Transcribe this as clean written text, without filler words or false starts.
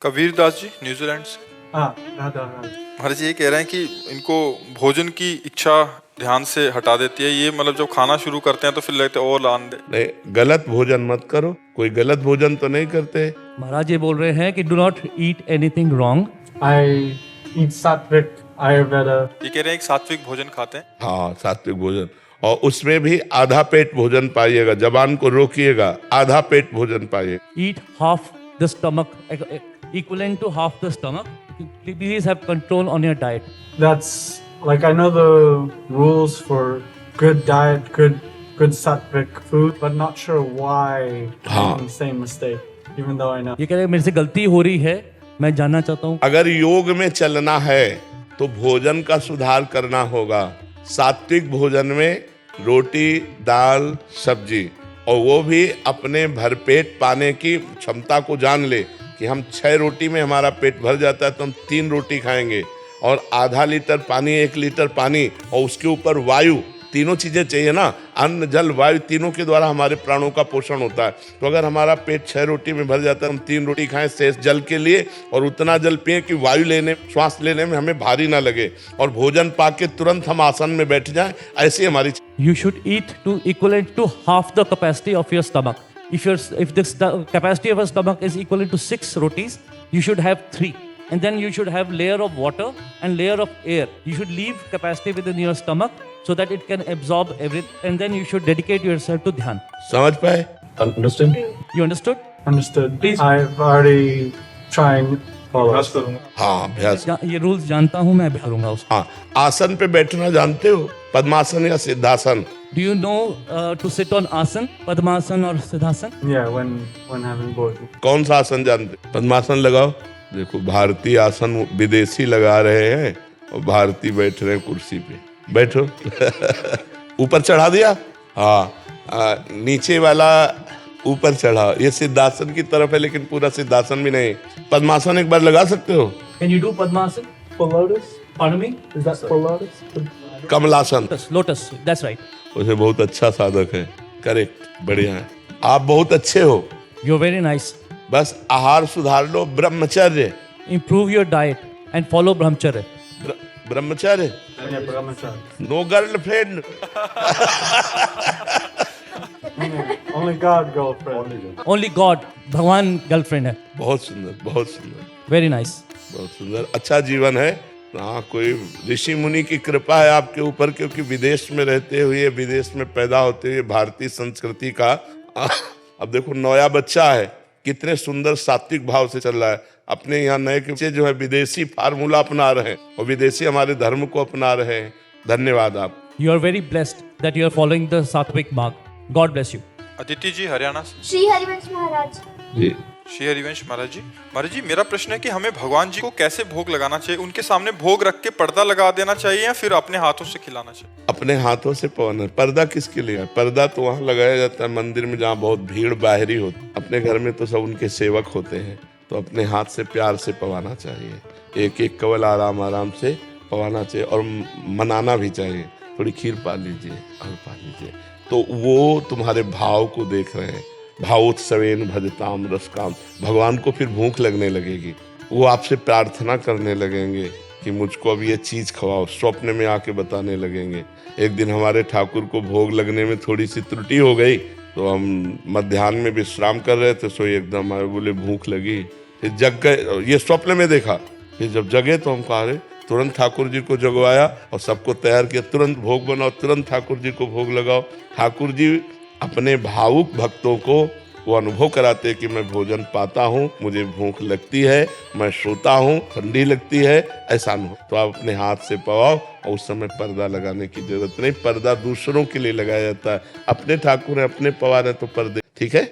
Kabir Das ji New Zealand से। हाँ राधा राधा। महाराज जी ये कह रहे हैं कि इनको भोजन की इच्छा ध्यान से हटा देती है, ये मतलब जब खाना शुरू करते हैं तो फिर लगता है और लान दे। नहीं, गलत भोजन मत करो। कोई गलत भोजन तो नहीं करते। महाराज ये बोल रहे हैं कि do not eat anything wrong. I eat sattvic Ayurveda. ये कह रहे हैं कि सात्विक भोजन खाते हैं। हाँ, सात्विक भोजन, और उसमें भी आधा पेट भोजन पाइएगा। जबान को रोकिएगा, आधा पेट भोजन पाइएगा। Eat half the stomach, equivalent to half the stomach. Please have control on your diet. That's like I know the rules for good diet, good sattvic food, but not sure why I'm making the same mistake, even though I know. ये कह रहे हैं मेरे से गलती हो रही है, मैं जानना चाहता हूँ। अगर योग में चलना है तो भोजन का सुधार करना होगा। सात्विक भोजन में रोटी, दाल, सब्जी, और वो भी अपने भरपेट पाने की क्षमता को जान ले कि हम 6 रोटी में हमारा पेट भर जाता है तो हम 3 रोटी खाएंगे, और आधा लीटर पानी, 1 लीटर पानी, और उसके ऊपर वायु, तीनों चीजें चाहिए ना। अन्न, जल, वायु, तीनों के द्वारा हमारे प्राणों का पोषण होता है। तो अगर हमारा पेट 6 रोटी में भर जाता है, हम 3 रोटी खाएं शेष जल के लिए, और उतना जल पिए कि वायु लेने, श्वास लेने में हमें भारी ना लगे, और भोजन पाके तुरंत हम आसन में बैठ जाएं। ऐसी हमारी You should eat to equivalent to half the capacity of your stomach. If the capacity of a stomach is equivalent to 6 rotis, you should have 3. And then you should have layer of water and layer of air. You should leave capacity within your stomach so that it can absorb everything. And then you should dedicate yourself to dhyan. समझ पाए? Understood? You understood? Understood. Please. I've already trying to follow. अभ्यास करूंगा। हाँ, अभ्यास। ये rules जानता हूँ, मैं अभ्यास करूंगा उसको। हाँ, आसन पे बैठना जानते हो? पद्मासन या siddhasana? Do you know to sit on asan, padmasan और siddhasana? Yeah, when having bhojan. कौन सा आसन जानते? पद्मासन लगाओ। देखो, भारतीय आसन विदेशी लगा रहे हैं और भारतीय बैठ रहे हैं कुर्सी पे। बैठो। ऊपर चढ़ा दिया। हाँ, नीचे वाला ऊपर चढ़ा। ये सिद्धासन की तरफ है, लेकिन पूरा सिद्धासन भी नहीं। पद्मासन एक बार लगा सकते हो? Can you do padmasan? Full lotus? Pardon me? Is that full lotus? कमलासन। Lotus, that's right. उसे बहुत अच्छा साधक है। करेक्ट, बढ़िया है। आप बहुत अच्छे हो। You're very nice. बस आहार सुधार लो। ब्रह्मचर्य। Improve your diet and follow brahmacharya. ब्रह्मचर्य। Yeah, brahmacharya. No girlfriend. Only God girlfriend. Only God, भगवान गर्लफ्रेंड है। बहुत सुंदर, बहुत सुंदर, Very nice. बहुत सुंदर। अच्छा जीवन है। हाँ, कोई ऋषि मुनि की कृपा है आपके ऊपर, क्योंकि विदेश में रहते हुए, विदेश में पैदा होते हुए भारतीय संस्कृति का अब देखो, नया बच्चा है, कितने सुंदर सात्विक भाव से चल रहा है। अपने यहाँ नए बच्चे जो है विदेशी फार्मूला अपना रहे हैं, और विदेशी हमारे धर्म को अपना रहे हैं। धन्यवाद आप। You are very blessed that you are following the Satvik marg. God bless you. Aditi जी हरियाणा से। श्री हरिवंश महाराज। जी, श्री हरिवंश महाराज जी मेरा प्रश्न है कि हमें भगवान जी को कैसे भोग लगाना चाहिए? उनके सामने भोग रख के पर्दा लगा देना चाहिए या फिर अपने हाथों से खिलाना चाहिए? अपने हाथों से पवाना। पर्दा किसके लिए है? पर्दा तो वहाँ लगाया जाता है मंदिर में, जहाँ बहुत भीड़ बाहरी होती। अपने घर में तो सब उनके सेवक होते हैं, तो अपने हाथ से प्यार से पवाना चाहिए। एक एक कवल आराम आराम से पवाना चाहिए, और मनाना भी चाहिए। थोड़ी खीर पा लीजिए और पा लीजिए, तो वो तुम्हारे भाव को देख रहे हैं। भावोत्सवेन भजताम रसकाम। भगवान को फिर भूख लगने लगेगी, वो आपसे प्रार्थना करने लगेंगे कि मुझको अब ये चीज़ खवाओ। स्वप्न में आके बताने लगेंगे। एक दिन हमारे ठाकुर को भोग लगने में थोड़ी सी त्रुटि हो गई, तो हम मध्याह्न में विश्राम कर रहे थे, सो एकदम आए, बोले भूख लगी। फिर जग गए, ये स्वप्न में देखा। फिर जब जगे तो हम कहा, अरे तुरंत ठाकुर जी को जगवाया और सबको तैयार किया, तुरंत भोग बनाओ, तुरंत ठाकुर जी को भोग लगाओ। ठाकुर जी अपने भावुक भक्तों को वो अनुभव कराते कि मैं भोजन पाता हूँ, मुझे भूख लगती है, मैं सोता हूँ, ठंडी लगती है, ऐसा अनुभव। तो आप अपने हाथ से पवाओ, और उस समय पर्दा लगाने की जरूरत नहीं। पर्दा दूसरों के लिए लगाया जाता है। अपने ठाकुर है, अपने पवा रहे तो पर्दे, ठीक है।